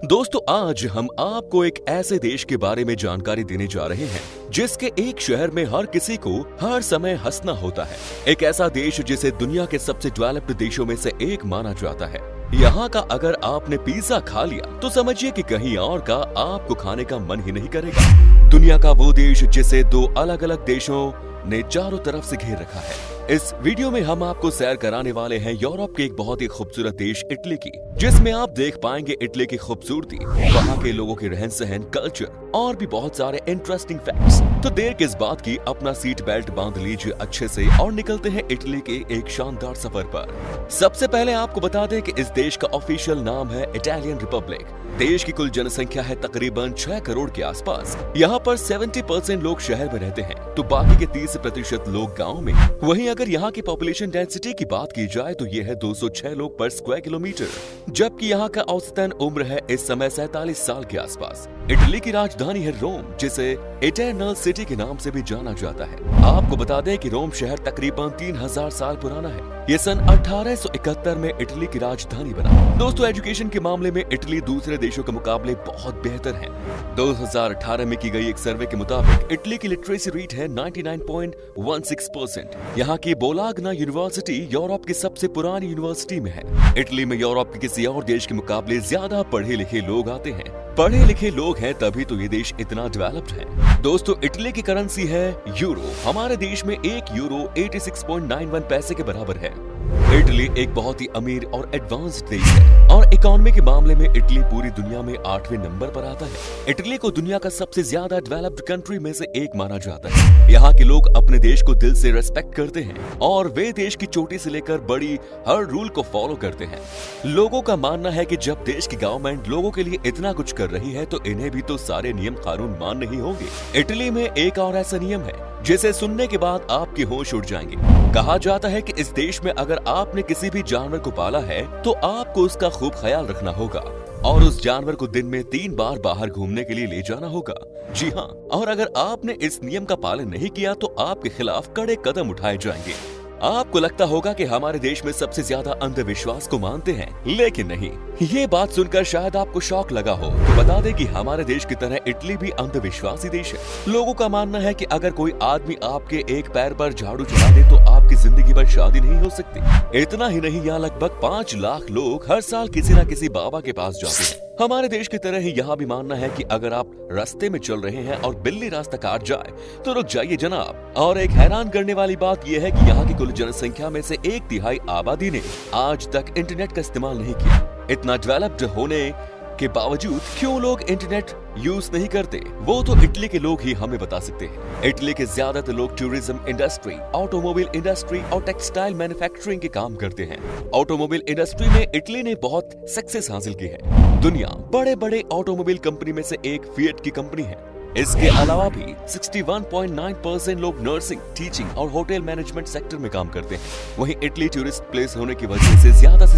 दोस्तों आज हम आपको एक ऐसे देश के बारे में जानकारी देने जा रहे हैं जिसके एक शहर में हर किसी को हर समय हंसना होता है। एक ऐसा देश जिसे दुनिया के सबसे डेवलप्ड देशों में से एक माना जाता है। यहाँ का अगर आपने पिज्जा खा लिया तो समझिए कि कहीं और का आपको खाने का मन ही नहीं करेगा। दुनिया का वो देश जिसे दो अलग अलग देशों ने चारों तरफ से घेर रखा है। इस वीडियो में हम आपको सैर कराने वाले हैं यूरोप के एक बहुत ही खूबसूरत देश इटली की, जिसमें आप देख पाएंगे इटली की खूबसूरती, वहाँ के लोगों के रहन सहन, कल्चर और भी बहुत सारे इंटरेस्टिंग फैक्ट्स। तो देर किस बात की, अपना सीट बेल्ट बांध लीजिए अच्छे से और निकलते हैं इटली के एक शानदार सफर पर। सबसे पहले आपको बता दें कि इस देश का ऑफिशियल नाम है इटालियन रिपब्लिक। देश की कुल जनसंख्या है तकरीबन 6 करोड़ के आसपास। यहाँ पर 70% लोग शहर में रहते हैं तो बाकी के 30% लोग गाँव में। वहीं अगर यहाँ की पॉपुलेशन डेंसिटी की बात की जाए तो ये है 206 लोग पर स्क्वायर किलोमीटर, जबकि यहाँ का औसतन उम्र है इस समय 47 साल के आसपास। इटली की राजधानी है रोम, जिसे इटरनल सिटी के नाम से भी जाना जाता है। आपको बता दें कि रोम शहर तकरीबन 3000 साल पुराना है। ये सन 1871 में इटली की राजधानी बना। दोस्तों एजुकेशन के मामले में इटली दूसरे देशों के मुकाबले बहुत बेहतर है। 2018 में की गई एक सर्वे के मुताबिक इटली की लिटरेसी रेट है 99.16%। यहाँ की बोलाग्ना यूनिवर्सिटी यूरोप की सबसे पुरानी यूनिवर्सिटी में है। इटली में यूरोप के किसी और देश के मुकाबले ज्यादा पढ़े लिखे लोग आते हैं। पढ़े लिखे लोग हैं तभी तो ये देश इतना डेवलप्ड है। दोस्तों इटली की करेंसी है यूरो। हमारे देश में 1 यूरो 86.91 पैसे के बराबर है। इटली एक बहुत ही अमीर और एडवांस्ड देश है और इकोनॉमी के मामले में इटली पूरी दुनिया में 8वें नंबर पर आता है। इटली को दुनिया का सबसे ज्यादा डेवलप्ड कंट्री में से एक माना जाता है। यहाँ के लोग अपने देश को दिल से रेस्पेक्ट करते हैं और वे देश की छोटी से लेकर बड़ी हर रूल को फॉलो करते हैं। लोगों का मानना है कि जब देश की गवर्नमेंट लोगों के लिए इतना कुछ कर रही है तो इन्हें भी तो सारे नियम कानून मानने ही होंगे। इटली में एक और ऐसा नियम है जिसे सुनने के बाद आपके होश उड़ जाएंगे। कहा जाता है कि इस देश में अगर आपने किसी भी जानवर को पाला है तो आपको उसका खूब ख्याल रखना होगा और उस जानवर को दिन में 3 बार बाहर घूमने के लिए ले जाना होगा। जी हाँ, और अगर आपने इस नियम का पालन नहीं किया तो आपके खिलाफ कड़े कदम उठाए जाएंगे। आपको लगता होगा कि हमारे देश में सबसे ज्यादा अंधविश्वास को मानते हैं, लेकिन नहीं। ये बात सुनकर शायद आपको शॉक लगा हो तो बता दें कि हमारे देश की तरह इटली भी अंधविश्वासी देश है। लोगों का मानना है कि अगर कोई आदमी आपके एक पैर पर झाड़ू चला दे तो आपकी जिंदगी भर शादी नहीं हो सकती। इतना ही नहीं, यहाँ लगभग 5 लाख लोग हर साल किसी न किसी बाबा के पास जाते हैं। हमारे देश की तरह ही यहाँ भी मानना है कि अगर आप रास्ते में चल रहे हैं और बिल्ली रास्ता काट जाए तो रुक जाइए जनाब। और एक हैरान करने वाली बात यह है कि यहाँ की कुल जनसंख्या में से 1/3 आबादी ने आज तक इंटरनेट का इस्तेमाल नहीं किया। इतना डेवलप्ड होने के बावजूद क्यों लोग इंटरनेट यूज नहीं करते, वो तो इटली के लोग ही हमें बता सकते हैं। इटली के ज्यादातर लोग टूरिज्म इंडस्ट्री, ऑटोमोबाइल इंडस्ट्री और टेक्सटाइल मैन्युफैक्चरिंग के काम करते हैं। ऑटोमोबाइल इंडस्ट्री में इटली ने बहुत सक्सेस हासिल की है। दुनिया बड़े बड़े ऑटोमोबाइल कंपनी में से एक फिएट की कंपनी है। इसके अलावा भी 61.9% लोग नर्सिंग, टीचिंग और होटल मैनेजमेंट सेक्टर में काम करते हैं। वहीं इटली टूरिस्ट प्लेस होने की वजह से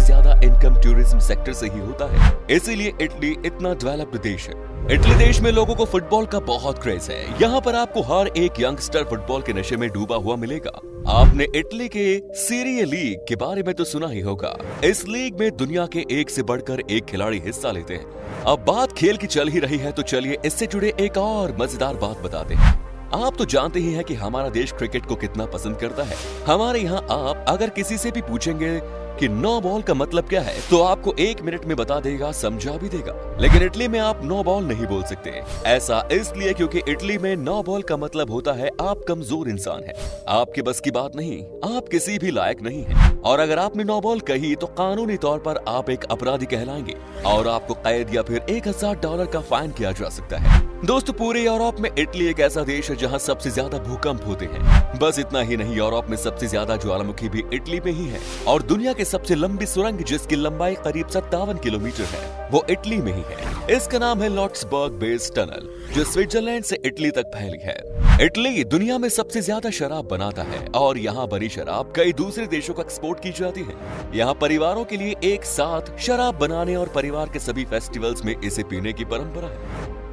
ज्यादा इनकम टूरिज्म सेक्टर से ही होता है, इसीलिए इटली इतना डेवलप्ड देश है। इटली देश में लोगों को फुटबॉल का बहुत क्रेज है। यहाँ पर आपको हर एक यंगस्टर फुटबॉल के नशे में डूबा हुआ मिलेगा। आपने इटली के सीरिया लीग के बारे में तो सुना ही होगा। इस लीग में दुनिया के एक से बढ़कर एक खिलाड़ी हिस्सा लेते हैं। अब बात खेल की चल ही रही है तो चलिए इससे जुड़े एक और मजेदार बात बताते हैं। आप तो जानते ही हैं कि हमारा देश क्रिकेट को कितना पसंद करता है। हमारे यहाँ आप अगर किसी से भी पूछेंगे कि नो बॉल का मतलब क्या है तो आपको 1 मिनट में बता देगा, समझा भी देगा। लेकिन इटली में आप नो बॉल नहीं बोल सकते। ऐसा इसलिए क्योंकि इटली में नो बॉल का मतलब होता है आप कमजोर इंसान हैं, आपके बस की बात नहीं, आप किसी भी लायक नहीं हैं। और अगर आपने नो बॉल कही तो कानूनी तौर पर आप एक अपराधी कहलाएंगे और आपको कैद या फिर $1000 का फाइन किया जा सकता है। दोस्तों पूरे यूरोप में इटली एक ऐसा देश है जहाँ सबसे ज्यादा भूकंप होते हैं। बस इतना ही नहीं, यूरोप में सबसे ज्यादा ज्वालामुखी भी इटली में ही है और दुनिया के सबसे लंबी सुरंग जिसकी लंबाई करीब 57 किलोमीटर है वो इटली में ही है। इसका नाम है लॉट्सबर्ग बेस टनल, जो स्विट्जरलैंड से इटली तक फैली है। इटली दुनिया में सबसे ज्यादा शराब बनाता है और यहाँ बनी शराब कई दूसरे देशों को एक्सपोर्ट की जाती है। यहाँ परिवारों के लिए एक साथ शराब बनाने और परिवार के सभी फेस्टिवल्स में इसे पीने की परंपरा है।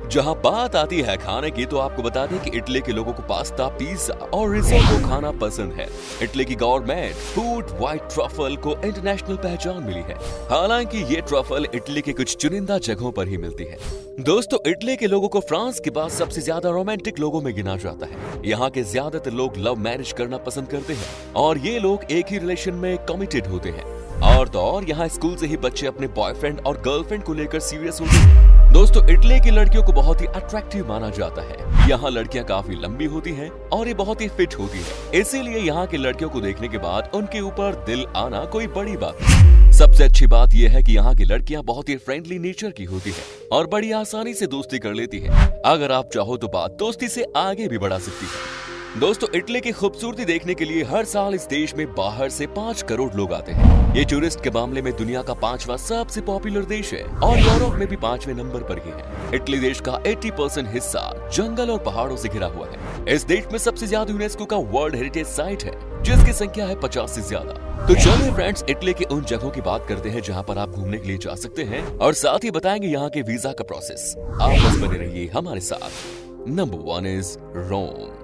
जहां बात आती है खाने की तो आपको बता दें कि इटली के लोगों को पास्ता, पिज्जा और रिसोटो खाना पसंद है। इटली की गॉरमेट फूड व्हाइट ट्रफल को इंटरनेशनल पहचान मिली है। हालांकि ये ट्रफल इटली के कुछ चुनिंदा जगहों पर ही मिलती है। दोस्तों, इटली के लोगों को फ्रांस के बाद सबसे ज्यादा रोमांटिक लोगों में गिना जाता है। यहाँ के ज्यादातर लोग लव मैरिज करना पसंद करते हैं और ये लोग एक ही रिलेशन में कमिटेड होते हैं। और तो और यहाँ स्कूल से ही बच्चे अपने बॉयफ्रेंड और गर्लफ्रेंड को लेकर सीरियस होते हैं। दोस्तों, इटली की लड़कियों को बहुत ही अट्रैक्टिव माना जाता है। यहाँ लड़कियाँ काफी लंबी होती हैं और ये बहुत ही फिट होती है, इसीलिए यहाँ की लड़कियों को देखने के बाद उनके ऊपर दिल आना कोई बड़ी बात नहीं। सबसे अच्छी बात यह है कि यहाँ की लड़कियाँ बहुत ही फ्रेंडली नेचर की होती है और बड़ी आसानी से दोस्ती कर लेती है। अगर आप चाहो तो बात दोस्ती से आगे भी बढ़ा सकती है। दोस्तों, इटली की खूबसूरती देखने के लिए हर साल इस देश में बाहर से 5 करोड़ लोग आते हैं। ये टूरिस्ट के मामले में दुनिया का 5वां सबसे पॉपुलर देश है और यूरोप में भी 5वें नंबर पर ही है। इटली देश का 80% हिस्सा जंगल और पहाड़ों से घिरा हुआ है। इस देश में सबसे ज्यादा यूनेस्को का वर्ल्ड हेरिटेज साइट है, जिसकी संख्या है 50 से ज्यादा। तो चलिए फ्रेंड्स, इटली के उन जगहों की बात करते हैं जहाँ पर आप घूमने के लिए जा सकते हैं और साथ ही बताएंगे यहाँ के वीजा का प्रोसेस। आप बस बने रहिए हमारे साथ। नंबर 1 इज रोम।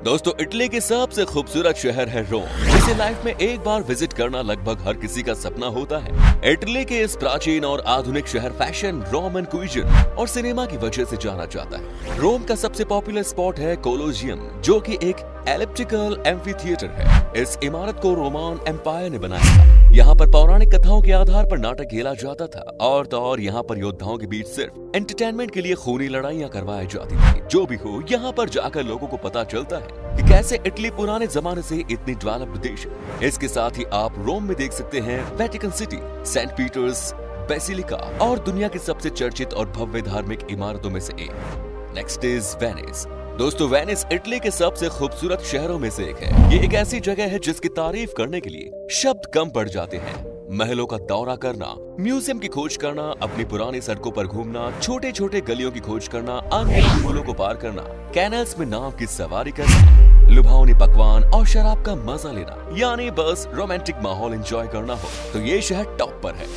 दोस्तों, इटली के सबसे खूबसूरत शहर है रोम, जिसे लाइफ में एक बार विजिट करना लगभग हर किसी का सपना होता है। इटली के इस प्राचीन और आधुनिक शहर फैशन, रोमन क्विज़न और सिनेमा की वजह से जाना जाता है। रोम का सबसे पॉपुलर स्पॉट है कोलोजियम, जो कि एक एलिप्टिकल एम्फीथिएटर है। इस इमारत को रोमन एम्पायर ने बनाया था। यहाँ पर पौराणिक कथाओं के आधार पर नाटक खेला जाता था और तो और यहाँ पर योद्धाओं के बीच सिर्फ एंटरटेनमेंट के लिए खूनी लड़ाइयाँ करवाई जाती थी। जो भी हो, यहाँ पर जाकर लोगों को पता चलता है कि कैसे इटली पुराने जमाने से इतनी डेवलप्ड देश है। इसके साथ ही आप रोम में देख सकते हैं Vatican City, Saint Peter's Basilica और दुनिया की सबसे चर्चित और भव्य धार्मिक इमारतों में से एक। Next is Venice. दोस्तों, वेनिस इटली के सबसे खूबसूरत शहरों में से एक है। ये एक ऐसी जगह है जिसकी तारीफ करने के लिए शब्द कम पड़ जाते हैं। महलों का दौरा करना, म्यूजियम की खोज करना, अपनी पुरानी सड़कों पर घूमना, छोटे छोटे गलियों की खोज करना, अनगिनत पुलों को पार करना, कैनल्स में नाव की सवारी करना, लुभावनी पकवान और शराब का मजा लेना, यानी बस रोमांटिक माहौल एंजॉय करना हो तो ये शहर टॉप पर है।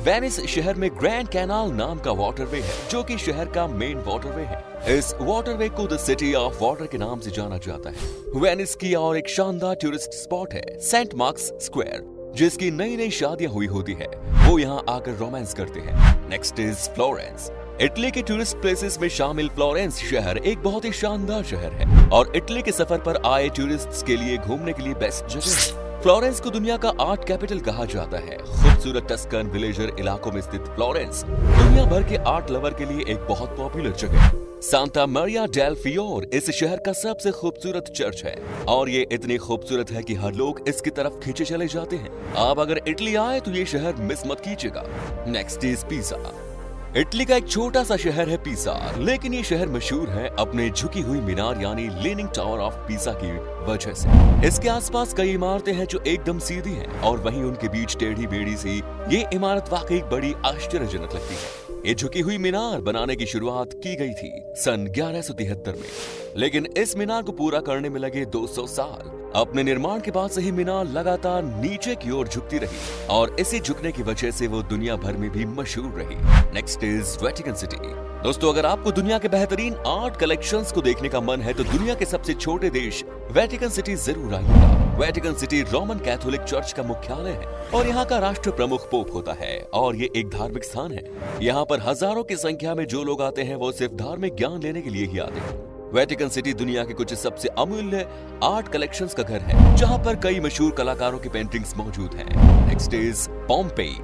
वेनिस शहर में ग्रैंड कैनाल नाम का वाटरवे है, जो कि शहर का मेन वाटरवे है। इस वाटरवे को द सिटी ऑफ वाटर के नाम से जाना जाता है। वेनिस की और एक शानदार टूरिस्ट स्पॉट है सेंट मार्क्स स्क्वायर, जिसकी नई नई शादियां हुई होती है, वो यहाँ आकर रोमांस करते हैं। Next is Florence. इटली के टूरिस्ट प्लेसेस में शामिल फ्लोरेंस शहर एक बहुत ही शानदार शहर है और इटली के सफर पर आए टूरिस्ट्स के लिए घूमने के लिए बेस्ट जगह है। फ्लोरेंस को दुनिया का आर्ट कैपिटल कहा जाता है। खूबसूरत टस्कन विलेजर इलाकों में स्थित फ्लोरेंस दुनिया भर के आर्ट लवर के लिए एक बहुत पॉपुलर जगह है। सांता मरिया डेल फियोर इस शहर का सबसे खूबसूरत चर्च है और ये इतनी खूबसूरत है कि हर लोग इसकी तरफ खींचे चले जाते हैं। आप अगर इटली आए तो ये शहर मिस मत कीजिएगा। नेक्स्ट इज पिसा। इटली का एक छोटा सा शहर है पिसा, लेकिन ये शहर मशहूर है अपने झुकी हुई मीनार यानी लीनिंग टावर ऑफ पिसा की वजह से। इसके आसपास कई इमारतें हैं जो एकदम सीधी हैं और वहीं उनके बीच टेढ़ी बेड़ी सी ये इमारत वाकई बड़ी आश्चर्यजनक लगती है। ये झुकी हुई मीनार बनाने की शुरुआत की गई थी सन 1173 में, लेकिन इस मीनार को पूरा करने में लगे 200 साल। अपने निर्माण के बाद से ही मीनार लगातार नीचे की ओर झुकती रही और इसी झुकने की वजह से वो दुनिया भर में भी मशहूर रही। Next is Vatican city. दोस्तों, अगर आपको दुनिया के बेहतरीन आर्ट कलेक्शंस को देखने का मन है तो दुनिया के सबसे छोटे देश वेटिकन सिटी जरूर आइएगा। Vatican city Roman Catholic church का मुख्यालय है और यहाँ का राष्ट्र प्रमुख पोप होता है और ये एक धार्मिक स्थान है। यहाँ पर हजारों की संख्या में जो लोग आते हैं वो सिर्फ धार्मिक ज्ञान लेने के लिए ही आते हैं। वेटिकन सिटी दुनिया के कुछ सबसे अमूल्य आर्ट कलेक्शंस का घर है, जहाँ पर कई मशहूर कलाकारों की पेंटिंग्स मौजूद हैं। Next is Pompeii.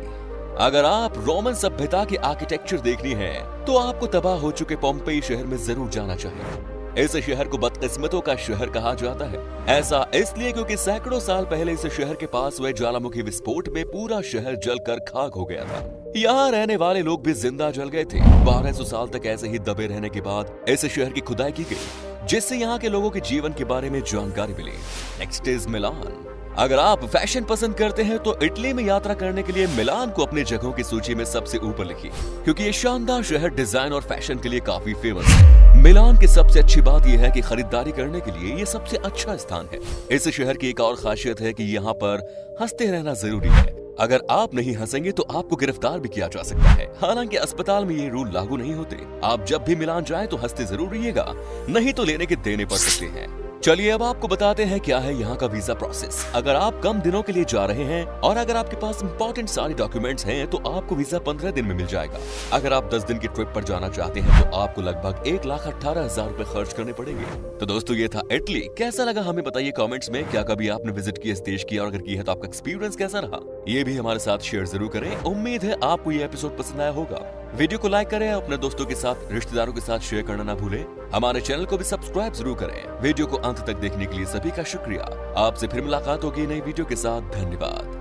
अगर आप रोमन सभ्यता की आर्किटेक्चर देखनी है तो आपको तबाह हो चुके पोम्पेई शहर में जरूर जाना चाहिए। इस शहर को बदकिस्मतों का शहर कहा जाता है। ऐसा इसलिए क्योंकि सैकड़ों साल पहले इस शहर के पास हुए ज्वालामुखी विस्फोट में पूरा शहर जलकर खाक हो गया था। यहाँ रहने वाले लोग भी जिंदा जल गए थे। 1200 साल तक ऐसे ही दबे रहने के बाद इस शहर की खुदाई की गई, जिससे यहाँ के लोगों के जीवन के बारे में जानकारी मिली। नेक्स्ट इज मिलान। अगर आप फैशन पसंद करते हैं तो इटली में यात्रा करने के लिए मिलान को अपनी जगहों की सूची में सबसे ऊपर लिखिए, क्योंकि ये शानदार शहर डिजाइन और फैशन के लिए काफी फेमस है। मिलान की सबसे अच्छी बात यह है कि खरीदारी करने के लिए ये सबसे अच्छा स्थान है। इस शहर की एक और खासियत है कि यहाँ पर हंसते रहना जरूरी है। अगर आप नहीं हंसेंगे तो आपको गिरफ्तार भी किया जा सकता है। हालांकि अस्पताल में ये रूल लागू नहीं होते। आप जब भी मिलान जाएं तो हंसते जरूर रहिएगा, नहीं तो लेने के देने पड़ सकते हैं। चलिए अब आपको बताते हैं क्या है यहाँ का वीजा प्रोसेस। अगर आप कम दिनों के लिए जा रहे हैं और अगर आपके पास इंपॉर्टेंट सारे डॉक्यूमेंट्स हैं तो आपको वीजा 15 दिन में मिल जाएगा। अगर आप 10 दिन की ट्रिप पर जाना चाहते हैं तो आपको लगभग 1,18,000 रुपए खर्च करने पड़ेंगे। तो दोस्तों ये था इटली। कैसा लगा हमें बताइए कमेंट्स में। क्या कभी आपने विजिट किया इस देश की, और अगर की है तो आपका एक्सपीरियंस कैसा रहा ये भी हमारे साथ शेयर जरूर करें। उम्मीद है आपको ये एपिसोड पसंद आया होगा। वीडियो को लाइक करें, अपने दोस्तों के साथ, रिश्तेदारों के साथ शेयर करना ना भूलें। हमारे चैनल को भी सब्सक्राइब जरूर करें। वीडियो को अंत तक देखने के लिए सभी का शुक्रिया। आपसे फिर मुलाकात होगी नई वीडियो के साथ। धन्यवाद।